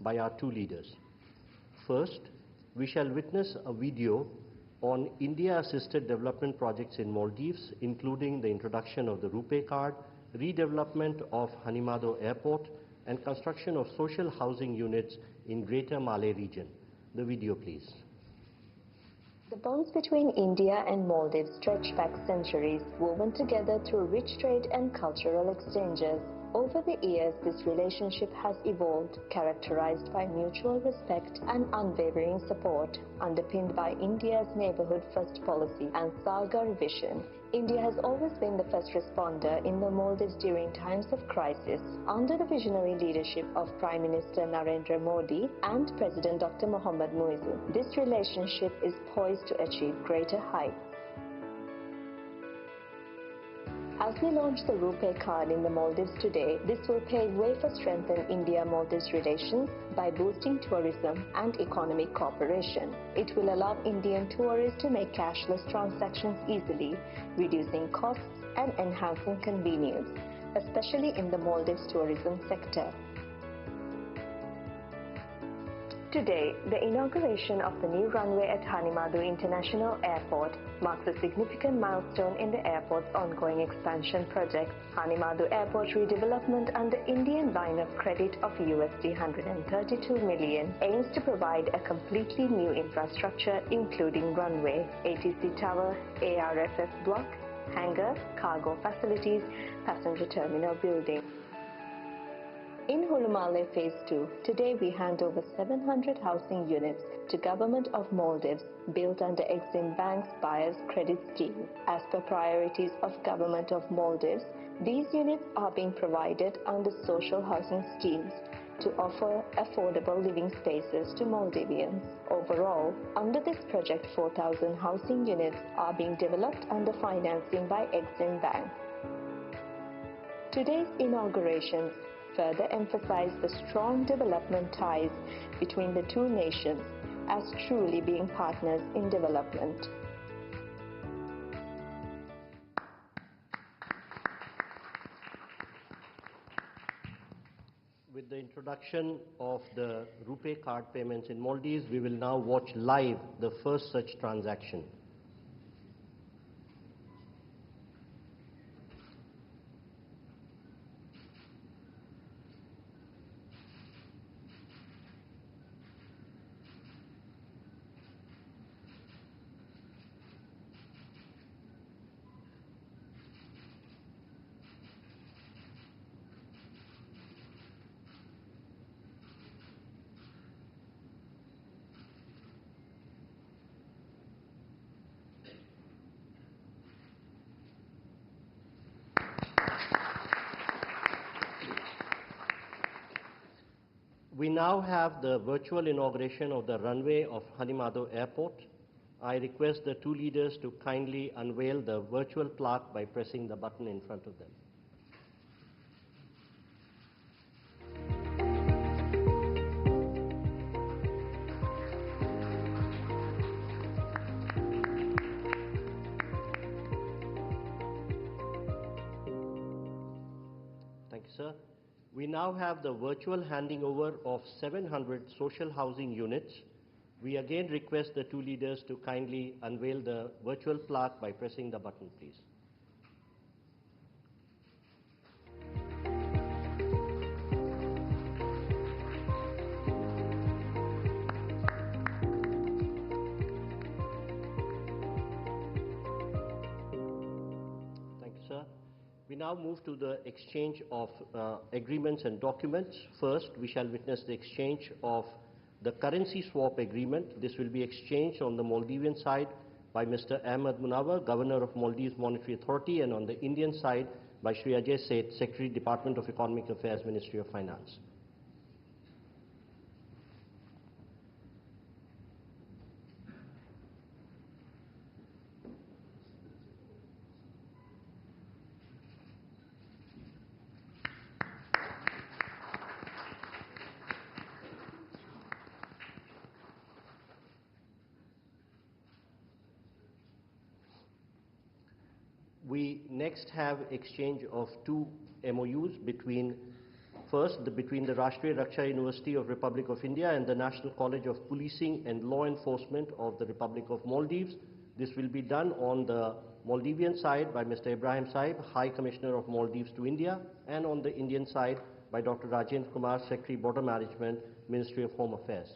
by our two leaders. First, we shall witness a video on India-assisted development projects in Maldives, including the introduction of the RuPay card, redevelopment of HindiNews Airport, and construction of social housing units in Greater Malay region. The video, please. The bonds between India and Maldives stretch back centuries, woven together through rich trade and cultural exchanges. Over the years, this relationship has evolved, characterized by mutual respect and unwavering support, underpinned by India's neighborhood-first policy and Sagar vision. India has always been the first responder in the Maldives during times of crisis, under the visionary leadership of Prime Minister Narendramodi and President Dr. Mohamed Muizzu. This relationship is poised to achieve greater heights. As we launch the RuPay card in the Maldives today, this will pave way for strengthening India-Maldives relations by boosting tourism and economic cooperation. It will allow Indian tourists to make cashless transactions easily, reducing costs and enhancing convenience, especially in the Maldives tourism sector. Today, the inauguration of the new runway at HindiNews International Airport marks a significant milestone in the airport's ongoing expansion project. HindiNews Airport redevelopment under Indian line of credit of USD 132 million aims to provide a completely new infrastructure including runway, ATC tower, ARFF block, hangar, cargo facilities, passenger terminal building. In Hulumale Phase 2, today we hand over 700 housing units to Government of Maldives built under Exim Bank's Buyer's Credit Scheme. As per priorities of Government of Maldives, these units are being provided under social housing schemes to offer affordable living spaces to Maldivians. Overall, under this project, 4,000 housing units are being developed under financing by Exim Bank. Today's inaugurations further emphasize the strong development ties between the two nations as truly being partners in development. With the introduction of the RuPay card payments in Maldives, we will now watch live the first such transaction. We now have the virtual inauguration of the runway of HindiNews Airport. I request the two leaders to kindly unveil the virtual plaque by pressing the button in front of them. Thank you, sir. We now have the virtual handing over of 700 social housing units. We again request the two leaders to kindly unveil the virtual plaque by pressing the button, please. Thank you, sir. We now move to the exchange of agreements and documents. First, we shall witness the exchange of the currency swap agreement. This will be exchanged on the Maldivian side by Mr. Ahmed Munawar, Governor of Maldives Monetary Authority, and on the Indian side by Shri Ajay Seth, Secretary, Department of Economic Affairs, Ministry of Finance. We next have exchange of two MOUs between First, between the Rashtriya Raksha University of Republic of India and the National College of Policing and Law Enforcement of the Republic of Maldives. This will be done on the Maldivian side by Mr. Ibrahim Saib, High Commissioner of Maldives to India, and on the Indian side by Dr. Rajendra Kumar, Secretary Border Management, Ministry of Home Affairs.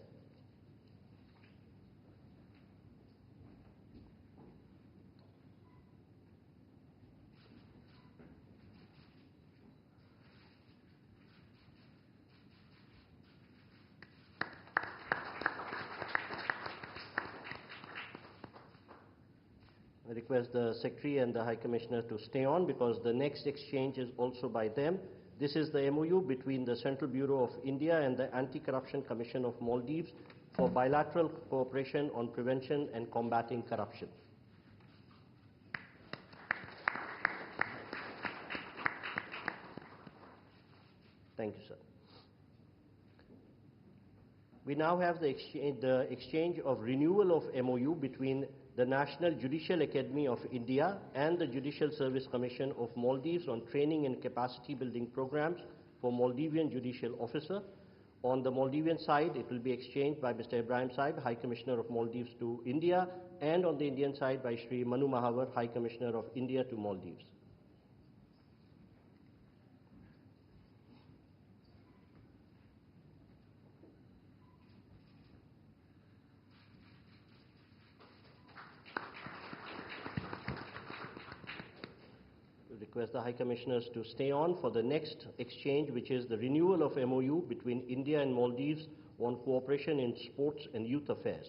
I request the Secretary and the High Commissioner to stay on because the next exchange is also by them. This is the MOU between the Central Bureau of India and the Anti-Corruption Commission of Maldives for bilateral cooperation on prevention and combating corruption. Thank you, sir. We now have the exchange of renewal of MOU between the National Judicial Academy of India and the Judicial Service Commission of Maldives on training and capacity building programs for Maldivian judicial officer. On the Maldivian side, it will be exchanged by Mr. Ibrahim Saib, High Commissioner of Maldives to India, and on the Indian side by Shri Manu Mahavar, High Commissioner of India to Maldives. Request the High Commissioners to stay on for the next exchange, which is the renewal of MOU between India and Maldives on cooperation in sports and youth affairs.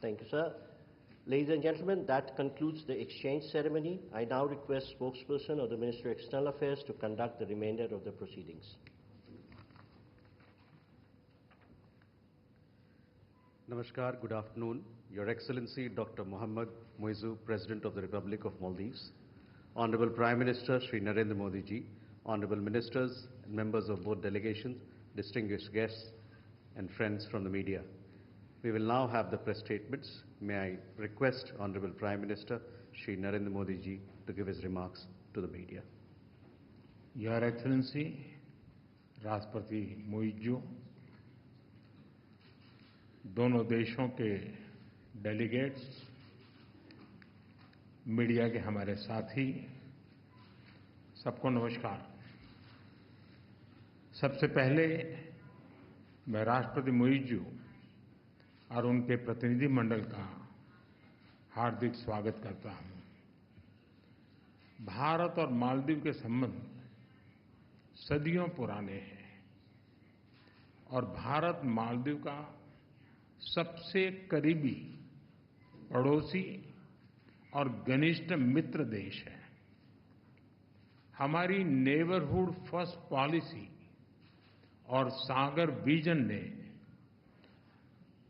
Thank you, sir. Ladies and gentlemen, that concludes the exchange ceremony. I now request spokesperson of the Ministry of External Affairs to conduct the remainder of the proceedings. Namaskar, good afternoon. Your Excellency Dr. mohamedmuizzu, President of the Republic of Maldives, Honorable Prime Minister Shri Narendramodi ji, Honorable Ministers and members of both delegations, distinguished guests and friends from the media. We will now have the press statements. May I request Honorable Prime Minister Shri Narendramodi ji to give his remarks to the media. Your Excellency राष्ट्रपति मुइज्जू, दोनों देशों के delegates, media के हमारे साथी, सबको नमस्कार। सबसे पहले मैं राष्ट्रपति मुइज्जू और उनके प्रतिनिधि मंडल का हार्दिक स्वागत करता हूं। भारत और मालदीव के संबंध सदियों पुराने हैं और भारत मालदीव का सबसे करीबी पड़ोसी और घनिष्ठ मित्र देश है। हमारी नेबरहुड फर्स्ट पॉलिसी और सागर विजन ने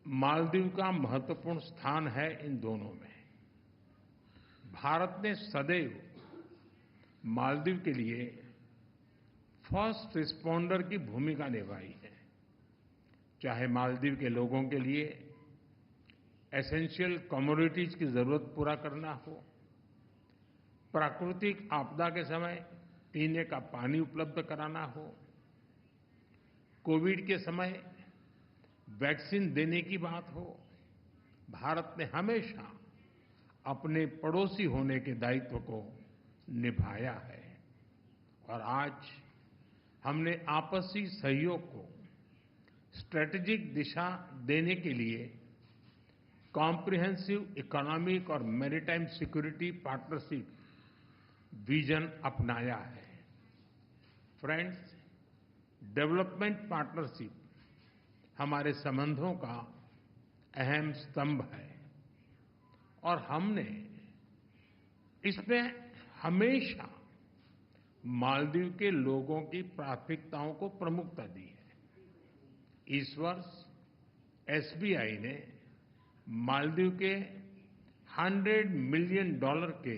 मालदीव का महत्वपूर्ण स्थान है इन दोनों में। भारत ने सदैव मालदीव के लिए फर्स्ट रिस्पॉन्डर की भूमिका निभाई है, चाहे मालदीव के लोगों के लिए एसेंशियल कमोडिटीज की जरूरत पूरा करना हो, प्राकृतिक आपदा के समय पीने का पानी उपलब्ध कराना हो, कोविड के समय वैक्सीन देने की बात हो। भारत ने हमेशा अपने पड़ोसी होने के दायित्व को निभाया है और आज हमने आपसी सहयोग को स्ट्रेटेजिक दिशा देने के लिए कॉम्प्रिहेंसिव इकोनॉमिक और मैरीटाइम सिक्योरिटी पार्टनरशिप विजन अपनाया है। फ्रेंड्स, डेवलपमेंट पार्टनरशिप हमारे संबंधों का अहम स्तंभ है और हमने इसमें हमेशा मालदीव के लोगों की प्राथमिकताओं को प्रमुखता दी है। इस वर्ष एसबीआई ने मालदीव के $100 मिलियन के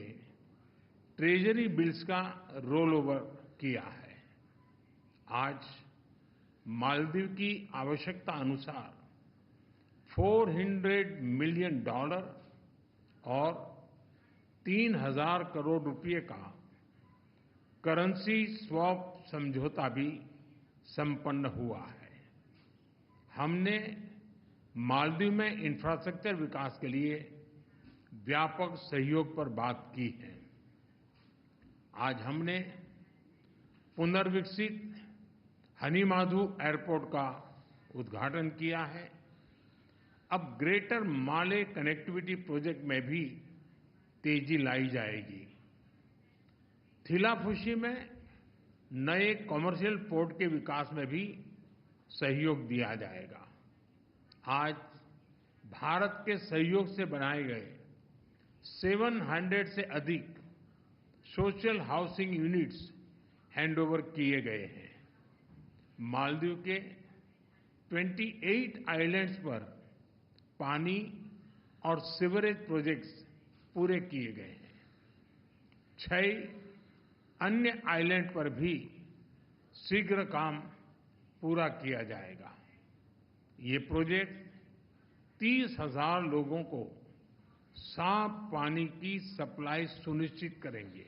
ट्रेजरी बिल्स का रोल ओवर किया है। आज मालदीव की आवश्यकता अनुसार $400 मिलियन और 3,000 करोड़ रुपए का करेंसी स्वैप समझौता भी संपन्न हुआ है। हमने मालदीव में इंफ्रास्ट्रक्चर विकास के लिए व्यापक सहयोग पर बात की है। आज हमने पुनर्विकसित हनीमाधु एयरपोर्ट का उद्घाटन किया है। अब ग्रेटर माले कनेक्टिविटी प्रोजेक्ट में भी तेजी लाई जाएगी। थिलाफुशी में नए कमर्शियल पोर्ट के विकास में भी सहयोग दिया जाएगा। आज भारत के सहयोग से बनाए गए 700 से अधिक सोशल हाउसिंग यूनिट्स हैंडओवर किए गए हैं। मालदीव के 28 आइलैंड्स पर पानी और सीवरेज प्रोजेक्ट्स पूरे किए गए हैं। 6 अन्य आइलैंड पर भी शीघ्र काम पूरा किया जाएगा। ये प्रोजेक्ट 30,000 लोगों को साफ पानी की सप्लाई सुनिश्चित करेंगे।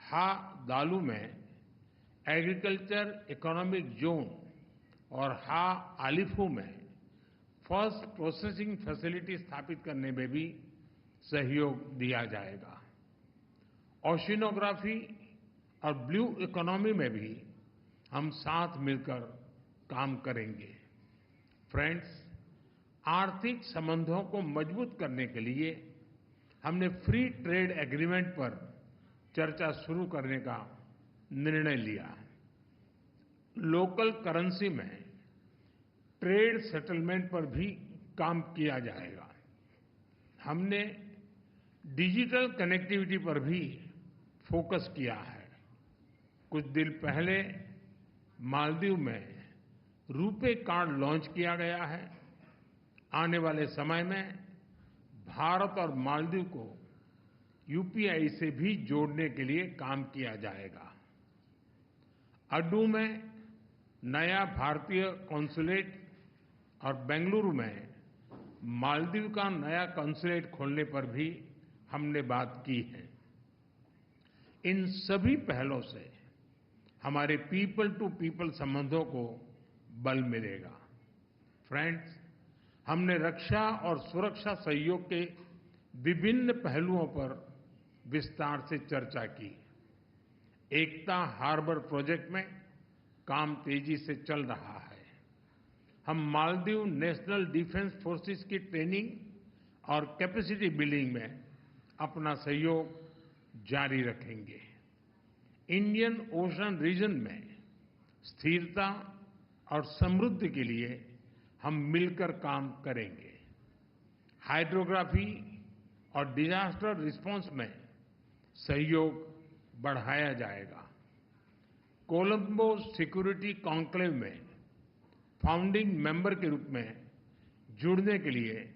हा दालू में एग्रीकल्चर इकोनॉमिक जोन और हा आलिफू में फर्स्ट प्रोसेसिंग फैसिलिटी स्थापित करने में भी सहयोग दिया जाएगा। ओशिनोग्राफी और ब्लू इकोनॉमी में भी हम साथ मिलकर काम करेंगे। फ्रेंड्स, आर्थिक संबंधों को मजबूत करने के लिए हमने फ्री ट्रेड एग्रीमेंट पर चर्चा शुरू करने का निर्णय लिया। लोकल करेंसी में ट्रेड सेटलमेंट पर भी काम किया जाएगा। हमने डिजिटल कनेक्टिविटी पर भी फोकस किया है। कुछ दिन पहले मालदीव में रुपे कार्ड लॉन्च किया गया है। आने वाले समय में भारत और मालदीव को यूपीआई से भी जोड़ने के लिए काम किया जाएगा। अड्डू में नया भारतीय कॉन्सुलेट और बेंगलुरु में मालदीव का नया कॉन्सुलेट खोलने पर भी हमने बात की है। इन सभी पहलों से हमारे पीपल टू पीपल संबंधों को बल मिलेगा। फ्रेंड्स, हमने रक्षा और सुरक्षा सहयोग के विभिन्न पहलुओं पर विस्तार से चर्चा की। एकता हार्बर प्रोजेक्ट में काम तेजी से चल रहा है। हम मालदीव नेशनल डिफेंस फोर्सेस की ट्रेनिंग और कैपेसिटी बिल्डिंग में अपना सहयोग जारी रखेंगे। इंडियन ओशन रीजन में स्थिरता और समृद्धि के लिए हम मिलकर काम करेंगे। हाइड्रोग्राफी और डिजास्टर रिस्पांस में सहयोग बढ़ाया जाएगा। कोलंबो सिक्योरिटी कॉन्क्लेव में फाउंडिंग मेंबर के रूप में जुड़ने के लिए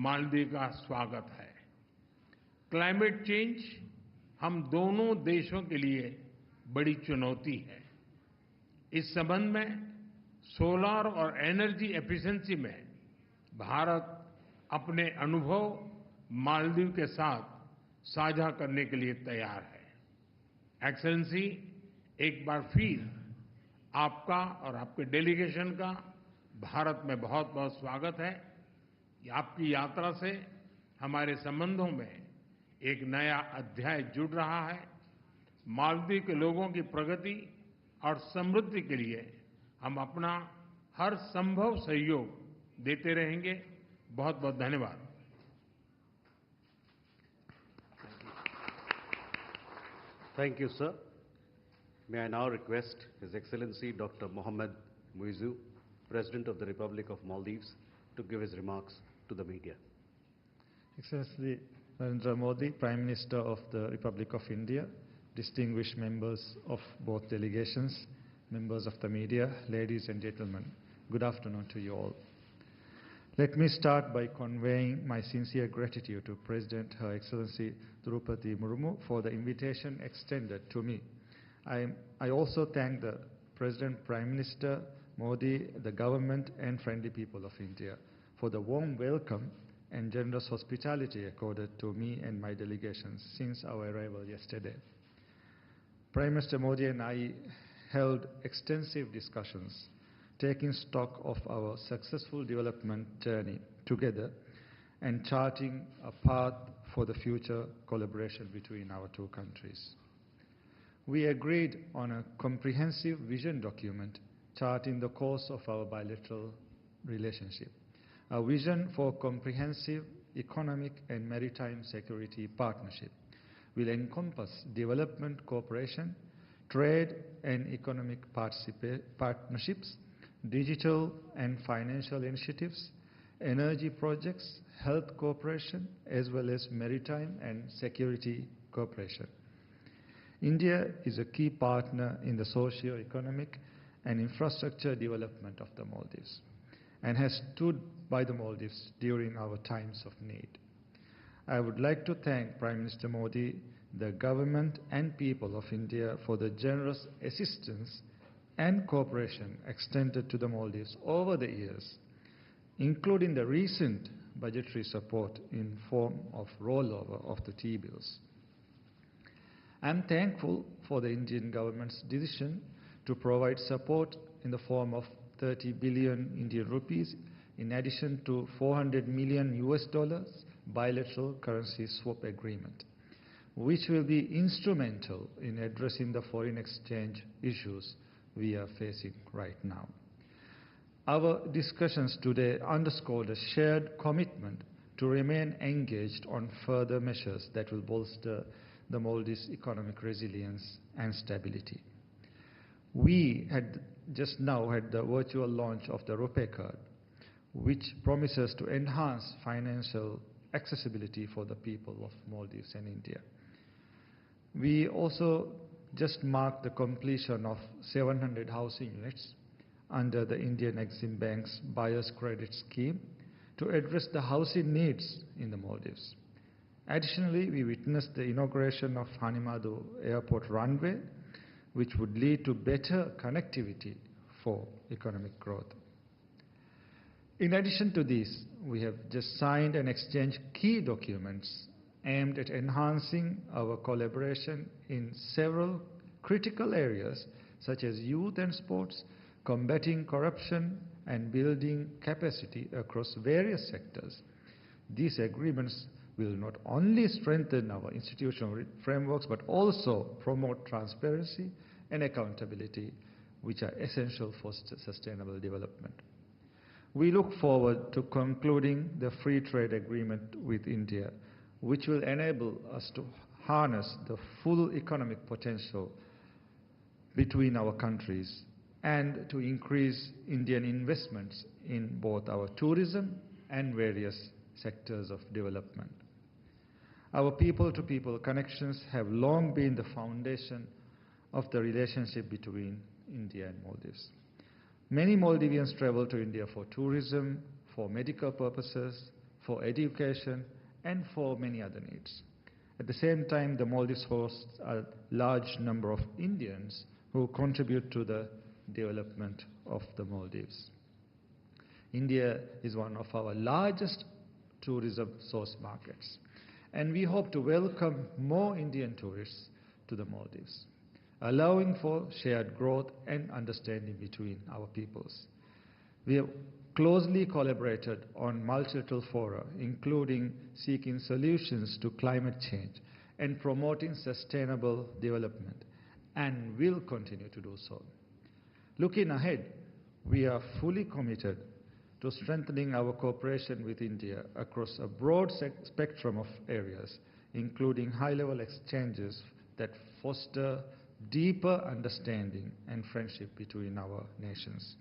मालदीव का स्वागत है। क्लाइमेट चेंज हम दोनों देशों के लिए बड़ी चुनौती है। इस संबंध में सोलर और एनर्जी एफिशिएंसी में भारत अपने अनुभव मालदीव के साथ साझा करने के लिए तैयार है। एक्सेलेंसी, एक बार फिर आपका और आपके डेलीगेशन का भारत में बहुत बहुत स्वागत है। आपकी यात्रा से हमारे संबंधों में एक नया अध्याय जुड़ रहा है। मालदीव के लोगों की प्रगति और समृद्धि के लिए हम अपना हर संभव सहयोग देते रहेंगे। बहुत बहुत धन्यवाद। Thank you, sir. May I now request His Excellency Dr. Mohamedmuizzu, President of the Republic of Maldives, to give his remarks to the media. Excellency Narendramodi, Prime Minister of the Republic of India, distinguished members of both delegations, members of the media, ladies and gentlemen, good afternoon to you all. Let me start by conveying my sincere gratitude to President Her Excellency Draupadi Murmu for the invitation extended to me. I also thank the President, Prime Minister Modi, the government and friendly people of India for the warm welcome and generous hospitality accorded to me and my delegation since our arrival yesterday. Prime Minister Modi and I held extensive discussions, taking stock of our successful development journey together and charting a path for the future collaboration between our two countries. We agreed on a comprehensive vision document charting the course of our bilateral relationship. A vision for comprehensive economic and maritime security partnership will encompass development cooperation, trade and economic partnerships, digital and financial initiatives, energy projects, health cooperation, as well as maritime and security cooperation. India is a key partner in the socio-economic and infrastructure development of the Maldives and has stood by the Maldives during our times of need. I would like to thank Prime Minister Modi, the government and people of India for the generous assistance and cooperation extended to the Maldives over the years, including the recent budgetary support in form of rollover of the T-bills. I am thankful for the Indian government's decision to provide support in the form of 30 billion Indian rupees in addition to $400 million bilateral currency swap agreement, which will be instrumental in addressing the foreign exchange issues we are facing right now. Our discussions today underscored a shared commitment to remain engaged on further measures that will bolster the Maldives' economic resilience and stability. We had just now had the virtual launch of the RuPay card, which promises to enhance financial accessibility for the people of Maldives and India. We also just marked the completion of 700 housing units under the Indian Exim Bank's Buyer's Credit Scheme to address the housing needs in the Maldives. Additionally, we witnessed the inauguration of HindiNews Airport runway, which would lead to better connectivity for economic growth. In addition to this, we have just signed and exchanged key documents aimed at enhancing our collaboration in several critical areas such as youth and sports, combating corruption, and building capacity across various sectors. These agreements will not only strengthen our institutional frameworks but also promote transparency and accountability, which are essential for sustainable development. We look forward to concluding the free trade agreement with India, which will enable us to harness the full economic potential between our countries and to increase Indian investments in both our tourism and various sectors of development. Our people-to-people connections have long been the foundation of the relationship between India and Maldives. Many Maldivians travel to India for tourism, for medical purposes, for education, and for many other needs. At the same time, the Maldives hosts a large number of Indians who contribute to the development of the Maldives. India is one of our largest tourism source markets, and we hope to welcome more Indian tourists to the Maldives, allowing for shared growth and understanding between our peoples. We have closely collaborated on multilateral fora, including seeking solutions to climate change and promoting sustainable development, and will continue to do so. Looking ahead, we are fully committed to strengthening our cooperation with India across a broad spectrum of areas, including high-level exchanges that foster deeper understanding and friendship between our nations.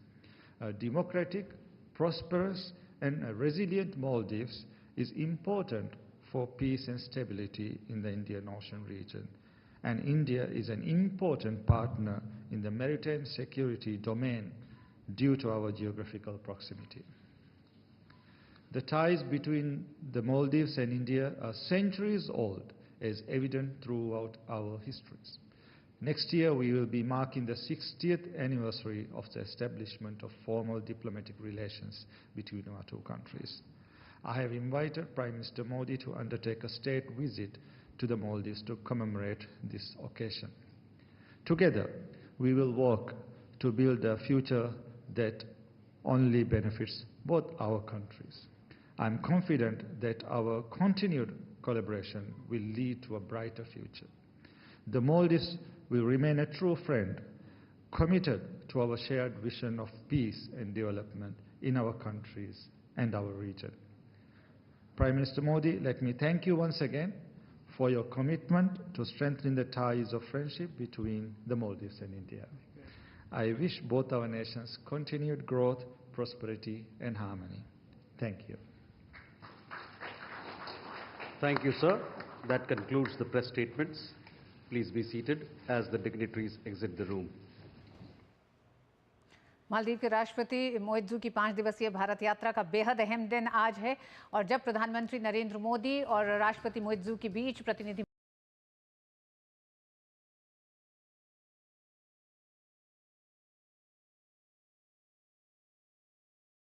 A democratic, prosperous, and a resilient Maldives is important for peace and stability in the Indian Ocean region, and India is an important partner in the maritime security domain due to our geographical proximity. The ties between the Maldives and India are centuries old, as evident throughout our histories. Next year, we will be marking the 60th anniversary of the establishment of formal diplomatic relations between our two countries. I have invited Prime Minister Modi to undertake a state visit to the Maldives to commemorate this occasion. Together, we will work to build a future that only benefits both our countries. I am confident that our continued collaboration will lead to a brighter future. The Maldives will remain a true friend, committed to our shared vision of peace and development in our countries and our region. Prime Minister Modi, let me thank you once again for your commitment to strengthening the ties of friendship between the Maldives and India. I wish both our nations continued growth, prosperity, and harmony. Thank you. Thank you, sir. That concludes the press statements. Please be seated as the dignitaries exit the room. Maldives के राष्ट्रपति मुइज्जू की 5 दिवसीय भारत यात्रा का बेहद अहम दिन आज है और जब प्रधानमंत्री नरेंद्र मोदी और राष्ट्रपति मुइज्जू के बीच प्रतिनिधि